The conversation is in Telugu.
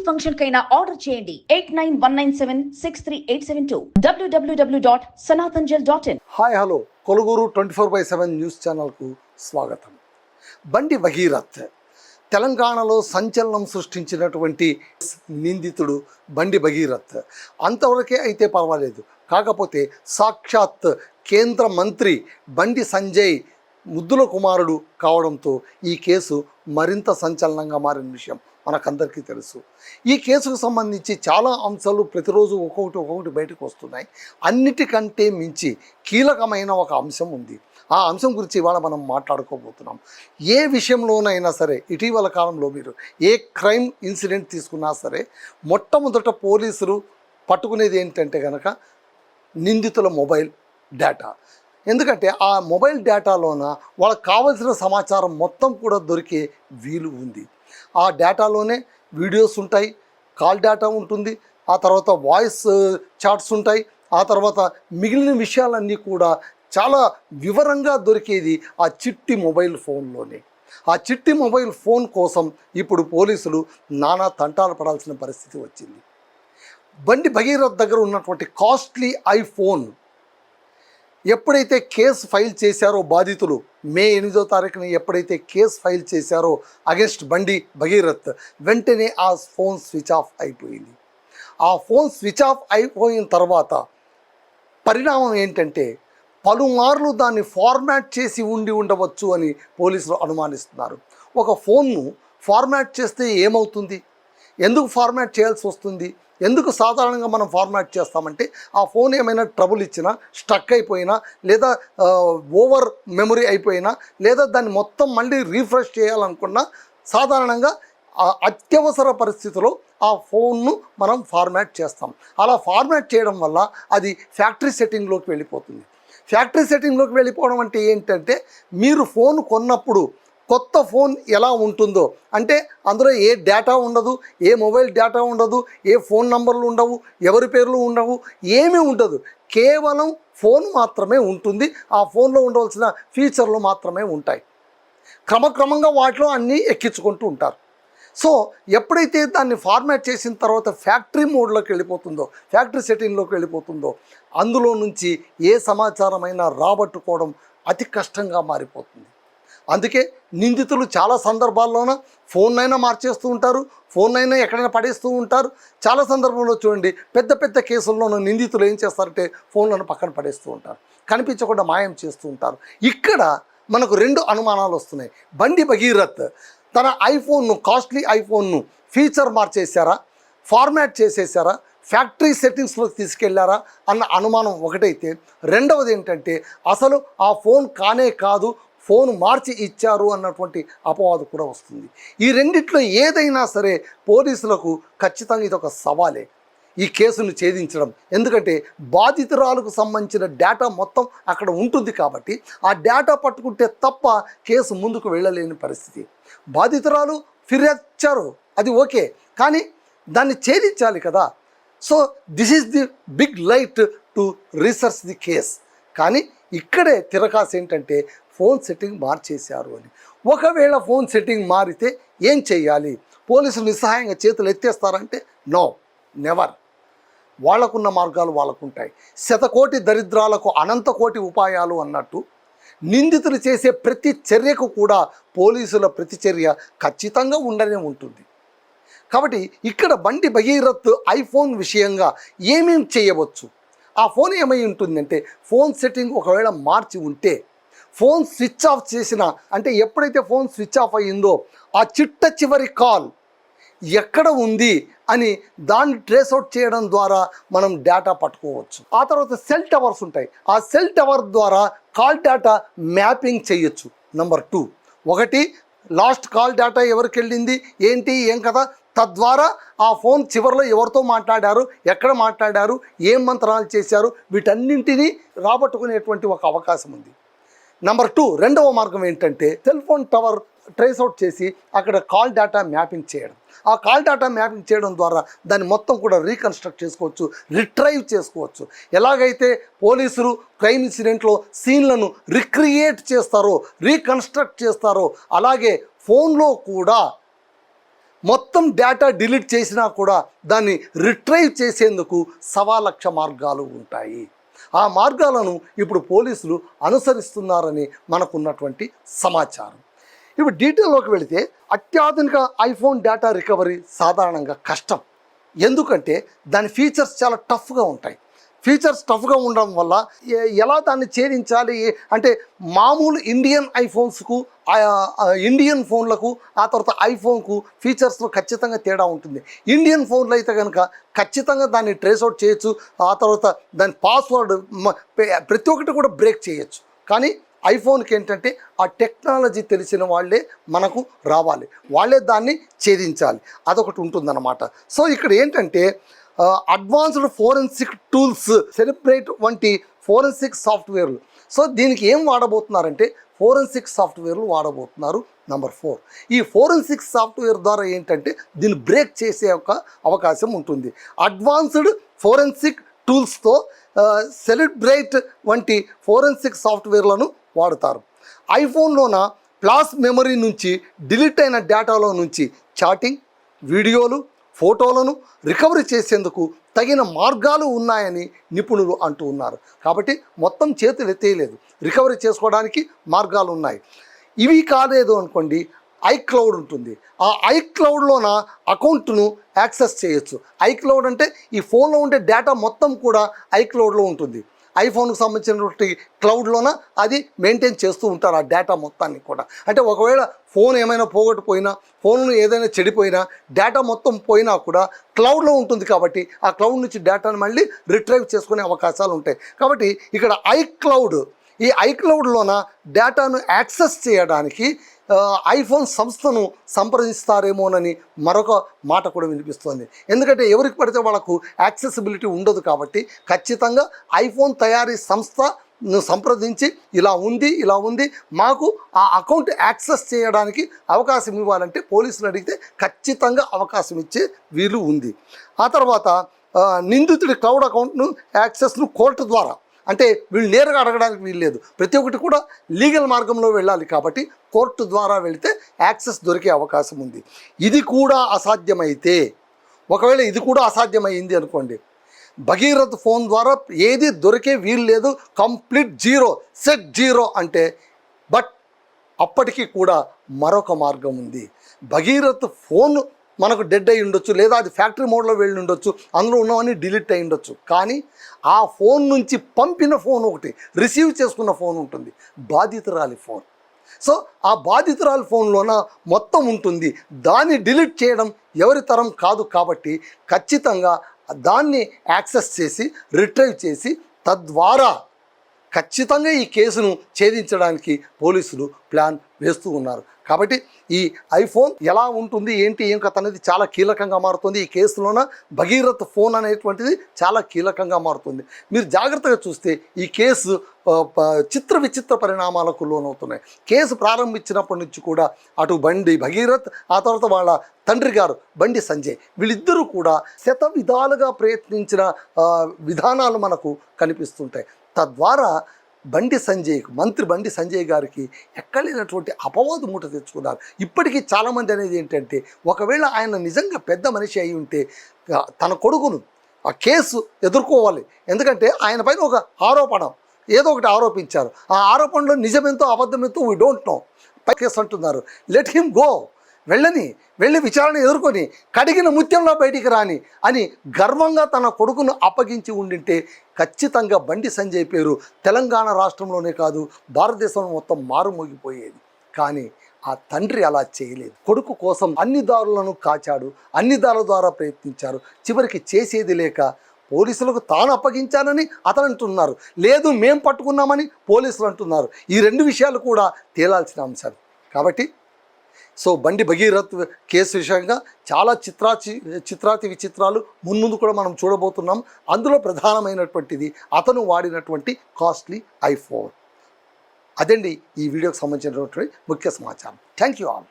ఫంక్షన్ కైనా ఆర్డర్ చేయండి 8919763872 www.sanatanjal.in. హాయ్ హలో కొలుగురు 24/7 న్యూస్ ఛానల్కు స్వాగతం. బండి భగీరథ్ తెలంగాణలో సంచలనం సృష్టించినటువంటి నిందితుడు బండి భగీరథ్. అంతవరకే అయితే పర్వాలేదు, కాకపోతే సాక్షాత్ కేంద్ర మంత్రి బండి సంజయ్ ముద్దుల కుమారుడు కావడంతో ఈ కేసు మరింత సంచలనంగా మారిన విషయం మనకందరికీ తెలుసు. ఈ కేసుకు సంబంధించి చాలా అంశాలు ప్రతిరోజు ఒక్కొక్కటి బయటకు వస్తున్నాయి. అన్నిటికంటే మించి కీలకమైన ఒక అంశం ఉంది. ఆ అంశం గురించి ఇవాళ మనం మాట్లాడుకోబోతున్నాం. ఏ విషయంలోనైనా సరే ఇటీవల కాలంలో మీరు ఏ క్రైమ్ ఇన్సిడెంట్ తీసుకున్నా సరే మొట్టమొదట పోలీసులు పట్టుకునేది ఏంటంటే కనుక నిందితుల మొబైల్ డేటా. ఎందుకంటే ఆ మొబైల్ డేటాలోన వాళ్ళకి కావలసిన సమాచారం మొత్తం కూడా దొరికే వీలు ఉంది. ఆ డేటాలోనే వీడియోస్ ఉంటాయి, కాల్ డేటా ఉంటుంది, ఆ తర్వాత వాయిస్ చాట్స్ ఉంటాయి, ఆ తర్వాత మిగిలిన విషయాలన్నీ కూడా చాలా వివరంగా దొరికేది ఆ చిట్టి మొబైల్ ఫోన్లోనే. ఆ చిట్టి మొబైల్ ఫోన్ కోసం ఇప్పుడు పోలీసులు నానా తంటాలు పడాల్సిన పరిస్థితి వచ్చింది. బండి భగీరథ్ దగ్గర ఉన్నటువంటి కాస్ట్లీ ఐఫోన్ ఎప్పుడైతే కేసు ఫైల్ చేశారో బాధితులు మే 8వ తారీఖున ఎప్పుడైతే కేసు ఫైల్ చేశారో అగెన్స్ట్ బండి భగీరథ్, వెంటనే ఆ ఫోన్ స్విచ్ ఆఫ్ అయిపోయింది. ఆ ఫోన్ స్విచ్ ఆఫ్ అయిపోయిన తర్వాత పరిణామం ఏంటంటే పలుమార్లు దాన్ని ఫార్మాట్ చేసి ఉండవచ్చు అని పోలీసులు అనుమానిస్తున్నారు. ఒక ఫోన్ను ఫార్మాట్ చేస్తే ఏమవుతుంది, ఎందుకు ఫార్మాట్ చేయాల్సి వస్తుంది, ఎందుకు సాధారణంగా మనం ఫార్మాట్ చేస్తామంటే ఆ ఫోన్ ఏమైనా ట్రబుల్ ఇచ్చినా, స్టక్ అయిపోయినా, లేదా ఓవర్ మెమరీ అయిపోయినా, లేదా దాన్ని మొత్తం మళ్ళీ రీఫ్రెష్ చేయాలనుకున్నా సాధారణంగా అత్యవసర పరిస్థితిలో ఆ ఫోన్ను మనం ఫార్మాట్ చేస్తాం. అలా ఫార్మాట్ చేయడం వల్ల అది ఫ్యాక్టరీ సెట్టింగ్లోకి వెళ్ళిపోతుంది. ఫ్యాక్టరీ సెట్టింగ్లోకి వెళ్ళిపోవడం అంటే ఏంటంటే మీరు ఫోన్ కొన్నప్పుడు కొత్త ఫోన్ ఎలా ఉంటుందో, అంటే అందులో ఏ డేటా ఉండదు, ఏ మొబైల్ డేటా ఉండదు, ఏ ఫోన్ నంబర్లు ఉండవు, ఎవరి పేర్లు ఉండవు, ఏమీ ఉండదు, కేవలం ఫోన్ మాత్రమే ఉంటుంది. ఆ ఫోన్లో ఉండవలసిన ఫీచర్లు మాత్రమే ఉంటాయి. క్రమక్రమంగా వాటిలో అన్నీ ఎక్కించుకుంటూ ఉంటారు. సో ఎప్పుడైతే దాన్ని ఫార్మాట్ చేసిన తర్వాత ఫ్యాక్టరీ మోడ్లోకి వెళ్ళిపోతుందో, ఫ్యాక్టరీ సెట్టింగ్లోకి వెళ్ళిపోతుందో, అందులో నుంచి ఏ సమాచారమైనా రాబట్టుకోవడం అతి కష్టంగా మారిపోతుంది. అందుకే నిందితులు చాలా సందర్భాల్లోన ఫోన్ అయినా మార్చేస్తూ ఉంటారు, ఫోన్ అయినా ఎక్కడైనా పడేస్తూ ఉంటారు. చాలా సందర్భంలో చూడండి, పెద్ద పెద్ద కేసుల్లోనూ నిందితులు ఏం చేస్తారంటే ఫోన్లను పక్కన పడేస్తూ ఉంటారు, కనిపించకుండా మాయం చేస్తూ ఉంటారు. ఇక్కడ మనకు రెండు అనుమానాలు వస్తున్నాయి. బండి భగీరథ్ తన ఐఫోన్ను, కాస్ట్లీ ఐఫోన్ను ఫీచర్ మార్చేశారా, ఫార్మాట్ చేసేసారా, ఫ్యాక్టరీ సెట్టింగ్స్లోకి తీసుకెళ్లారా అన్న అనుమానం ఒకటైతే, రెండవది ఏంటంటే అసలు ఆ ఫోన్ కానే కాదు, ఫోన్ మార్చి ఇచ్చారు అన్నటువంటి అపవాదు కూడా వస్తుంది. ఈ రెండిట్లో ఏదైనా సరే పోలీసులకు ఖచ్చితంగా ఇది ఒక సవాలే ఈ కేసును ఛేదించడం. ఎందుకంటే బాధితురాలకు సంబంధించిన డేటా మొత్తం అక్కడ ఉంటుంది కాబట్టి ఆ డేటా పట్టుకుంటే తప్ప కేసు ముందుకు వెళ్ళలేని పరిస్థితి. బాధితురాలు ఫిర్యాదు ఇచ్చారు, అది ఓకే, కానీ దాన్ని ఛేదించాలి కదా. So this is the big light to research the case. కానీ ఇక్కడే తిరకాసు ఏంటంటే ఫోన్ సెట్టింగ్ మార్చేశారు అని. ఒకవేళ ఫోన్ సెట్టింగ్ మారితే ఏం చేయాలి? పోలీసులు నిస్సహాయంగా చేతులు ఎత్తేస్తారంటే నో, నెవర్. వాళ్ళకున్న మార్గాలు వాళ్ళకుంటాయి. శతకోటి దరిద్రాలకు అనంత కోటి ఉపాయాలు అన్నట్టు నిందితులు చేసే ప్రతి చర్యకు కూడా పోలీసుల ప్రతిచర్య ఖచ్చితంగా ఉండనే ఉంటుంది. కాబట్టి ఇక్కడ బండి భగీరథ్ ఐఫోన్ విషయంగా ఏమేం చేయవచ్చు? ఆ ఫోన్ ఏమై ఉంటుందంటే ఫోన్ సెట్టింగ్ ఒకవేళ మార్చి ఉంటే, ఫోన్ స్విచ్ ఆఫ్ చేసిన, అంటే ఎప్పుడైతే ఫోన్ స్విచ్ ఆఫ్ అయ్యిందో ఆ చివరి కాల్ ఎక్కడ ఉంది అని దాన్ని ట్రేస్ అవుట్ చేయడం ద్వారా మనం డేటా పట్టుకోవచ్చు. ఆ తర్వాత సెల్ టవర్స్ ఉంటాయి, ఆ సెల్ టవర్ ద్వారా కాల్ డేటా మ్యాపింగ్ చేయొచ్చు. నెంబర్ 2, ఒకటి లాస్ట్ కాల్ డేటా ఎవరికి వెళ్ళింది, ఏంటి, ఏం కదా, తద్వారా ఆ ఫోన్ చివరిలో ఎవరితో మాట్లాడారు, ఎక్కడ మాట్లాడారు, ఏం మంత్రాలు చేశారు, వీటన్నింటినీ రాబట్టుకునేటువంటి ఒక అవకాశం ఉంది. నెంబర్ 2, రెండవ మార్గం ఏంటంటే cell phone tower trace out చేసి అక్కడ కాల్ డేటా మ్యాపింగ్ చేయడం. ఆ కాల్ డేటా మ్యాపింగ్ చేయడం ద్వారా దాన్ని మొత్తం కూడా రీకన్స్ట్రక్ట్ చేసుకోవచ్చు, రిట్రైవ్ చేసుకోవచ్చు. ఎలాగైతే పోలీసులు క్రైమ్ ఇన్సిడెంట్లో సీన్లను రిక్రియేట్ చేస్తారో, రీకన్స్ట్రక్ట్ చేస్తారో, అలాగే ఫోన్లో కూడా మొత్తం డేటా డిలీట్ చేసినా కూడా దాన్ని రిట్రైవ్ చేసేందుకు 1,00,000 మార్గాలు ఉంటాయి. ఆ మార్గాలను ఇప్పుడు పోలీసులు అనుసరిస్తున్నారని మనకున్నటువంటి సమాచారం. ఇప్పుడు డీటెయిల్లోకి వెళితే అత్యాధునిక ఐఫోన్ డేటా రికవరీ సాధారణంగా కష్టం. ఎందుకంటే దాని ఫీచర్స్ చాలా టఫ్గా ఉంటాయి. ఫీచర్స్ టఫ్గా ఉండడం వల్ల ఎలా దాన్ని ఛేదించాలి అంటే మామూలు ఇండియన్ ఐఫోన్స్కు ఇండియన్ ఫోన్లకు ఆ తర్వాత ఐఫోన్కు ఫీచర్స్లో ఖచ్చితంగా తేడా ఉంటుంది. ఇండియన్ ఫోన్లో అయితే కనుక ఖచ్చితంగా దాన్ని ట్రేస్ అవుట్ చేయొచ్చు. ఆ తర్వాత దాని పాస్వర్డ్ ప్రతి ఒక్కటి కూడా బ్రేక్ చేయొచ్చు. కానీ ఐఫోన్కి ఏంటంటే ఆ టెక్నాలజీ తెలిసిన వాళ్ళే మనకు రావాలి, వాళ్ళే దాన్ని ఛేదించాలి, అదొకటి ఉంటుందన్నమాట. సో ఇక్కడ ఏంటంటే అడ్వాన్స్డ్ ఫోరెన్సిక్ టూల్స్, సెలబ్రేట్ వంటి ఫోరెన్సిక్ సాఫ్ట్వేర్లు. సో దీనికి ఏం వాడబోతున్నారంటే ఫోరెన్సిక్ సాఫ్ట్వేర్లు వాడబోతున్నారు. నెంబర్ 4, ఈ ఫోరెన్సిక్ సాఫ్ట్వేర్ ద్వారా ఏంటంటే దీన్ని బ్రేక్ చేసే అవకాశం ఉంటుంది. అడ్వాన్స్డ్ ఫోరెన్సిక్ టూల్స్తో సెలబ్రేట్ వంటి ఫోరెన్సిక్ సాఫ్ట్వేర్లను వాడుతారు. ఐఫోన్లోన ఫ్లాష్ మెమరీ నుంచి డిలీట్ అయిన డేటాలో నుంచి చాటింగ్, వీడియోలు, ఫోటోలను రికవరీ చేసేందుకు తగిన మార్గాలు ఉన్నాయని నిపుణులు అంటూ ఉన్నారు. కాబట్టి మొత్తం చేతులు ఎత్తేయలేదు, రికవరీ చేసుకోవడానికి మార్గాలు ఉన్నాయి. ఇవి కాలేదు అనుకోండి, ఐక్లౌడ్ ఉంటుంది. ఆ ఐక్లౌడ్లోన అకౌంట్ను యాక్సెస్ చేయొచ్చు. ఐక్లౌడ్ అంటే ఈ ఫోన్లో ఉండే డేటా మొత్తం కూడా ఐక్లౌడ్లో ఉంటుంది. ఐఫోన్కి సంబంధించినటువంటి క్లౌడ్లోన అది మెయింటైన్ చేస్తూ ఉంటారు ఆ డేటా మొత్తాన్ని కూడా. అంటే ఒకవేళ ఫోన్ ఏమైనా పోగొట్టుపోయినా, ఫోన్లో ఏదైనా చెడిపోయినా, డేటా మొత్తం పోయినా కూడా క్లౌడ్లో ఉంటుంది. కాబట్టి ఆ క్లౌడ్ నుంచి డేటాను మళ్ళీ రిట్రైవ్ చేసుకునే అవకాశాలు ఉంటాయి. కాబట్టి ఇక్కడ ఐక్లౌడ్, ఈ ఐక్లౌడ్లోన డేటాను యాక్సెస్ చేయడానికి ఐఫోన్ సంస్థను సంప్రదిస్తారేమోనని మరొక మాట కూడా వినిపిస్తోంది. ఎందుకంటే ఎవరికి పడితే వాళ్ళకు యాక్సెసిబిలిటీ ఉండదు. కాబట్టి ఖచ్చితంగా ఐఫోన్ తయారీ సంస్థను సంప్రదించి ఇలా ఉంది మాకు ఆ అకౌంట్ యాక్సెస్ చేయడానికి అవకాశం ఇవ్వాలంటే పోలీసులు అడిగితే ఖచ్చితంగా అవకాశం ఇచ్చే వీలు ఉంది. ఆ తర్వాత నిందితుడి క్లౌడ్ అకౌంట్ను యాక్సెస్ను కోర్టు ద్వారా, అంటే వీళ్ళు నేరుగా అడగడానికి వీల్లేదు, ప్రతి ఒక్కటి కూడా లీగల్ మార్గంలో వెళ్ళాలి. కాబట్టి కోర్టు ద్వారా వెళితే యాక్సెస్ దొరికే అవకాశం ఉంది. ఇది కూడా అసాధ్యమైతే, ఒకవేళ ఇది కూడా అసాధ్యమైంది అనుకోండి, భగీరథ్ ఫోన్ ద్వారా ఏది దొరికే వీలు లేదు, కంప్లీట్ జీరో, సెట్ జీరో అంటే, బట్ అప్పటికీ కూడా మరొక మార్గం ఉంది. భగీరథ్ ఫోన్ మనకు డెడ్ అయి ఉండొచ్చు, లేదా అది ఫ్యాక్టరీ మోడ్లో వెళ్ళి ఉండొచ్చు, అందులో ఉన్నవన్నీ డిలీట్ అయి ఉండొచ్చు. కానీ ఆ ఫోన్ నుంచి పంపిన ఫోన్ ఒకటి, రిసీవ్ చేసుకున్న ఫోన్ ఉంటుంది, బాధితురాలి ఫోన్. సో ఆ బాధితురాలి ఫోన్లోన మొత్తం ఉంటుంది. దాన్ని డిలీట్ చేయడం ఎవరి తరం కాదు. కాబట్టి ఖచ్చితంగా దాన్ని యాక్సెస్ చేసి రిట్రైవ్ చేసి తద్వారా ఖచ్చితంగా ఈ కేసును ఛేదించడానికి పోలీసులు ప్లాన్ వేస్తూ ఉన్నారు. కాబట్టి ఈ ఐఫోన్ ఎలా ఉంటుంది, ఏంటి, ఏం కథ అనేది చాలా కీలకంగా మారుతుంది. ఈ కేసులోన భగీరథ్ ఫోన్ అనేటువంటిది చాలా కీలకంగా మారుతుంది. మీరు జాగ్రత్తగా చూస్తే ఈ కేసు చిత్ర విచిత్ర పరిణామాలకు లోనవుతున్నాయి. కేసు ప్రారంభించినప్పటి నుంచి కూడా అటు బండి భగీరథ్, ఆ తర్వాత వాళ్ళ తండ్రి గారు బండి సంజయ్, వీళ్ళిద్దరూ కూడా శత విధాలుగా ప్రయత్నించిన విధానాలు మనకు కనిపిస్తుంటాయి. తద్వారా మంత్రి బండి సంజయ్ గారికి ఎక్కలేనటువంటి అపవాదు మూట తెచ్చుకున్నారు. ఇప్పటికీ చాలామంది అనేది ఏంటంటే, ఒకవేళ ఆయన నిజంగా పెద్ద మనిషి అయి ఉంటే తన కొడుకును ఆ కేసు ఎదుర్కోవాలి. ఎందుకంటే ఆయన పైన ఒక ఆరోపణ, ఏదో ఒకటి ఆరోపించారు. ఆ ఆరోపణలో నిజమెంతో అబద్ధమెంతో వీ డోంట్ నో. పై కేసు అంటున్నారు, లెట్ హిమ్ గో, వెళ్ళి విచారణ ఎదుర్కొని కడిగిన ముత్యంలో బయటికి రాని అని గర్వంగా తన కొడుకును అప్పగించి ఉండింటే ఖచ్చితంగా బండి సంజయ్ పేరు తెలంగాణ రాష్ట్రంలోనే కాదు భారతదేశంలో మొత్తం మారుమోగిపోయేది. కానీ ఆ తండ్రి అలా చేయలేదు. కొడుకు కోసం అన్ని దారులను కాచాడు, అన్ని దారుల ద్వారా ప్రయత్నించారు. చివరికి చేసేది లేక పోలీసులకు తాను అప్పగించానని అతను అంటున్నారు, లేదు మేం పట్టుకున్నామని పోలీసులు అంటున్నారు. ఈ రెండు విషయాలు కూడా తేలాల్సిన అంశాలు. కాబట్టి సో బండి భగీరథ్ కేసు విషయంగా చాలా చిత్రాతి విచిత్రాలు మున్ముందు కూడా మనం చూడబోతున్నాం. అందులో ప్రధానమైనటువంటిది అతను వాడినటువంటి కాస్ట్లీ ఐఫోన్. అదండి ఈ వీడియోకి సంబంధించినటువంటి ముఖ్య సమాచారం. Thank you all.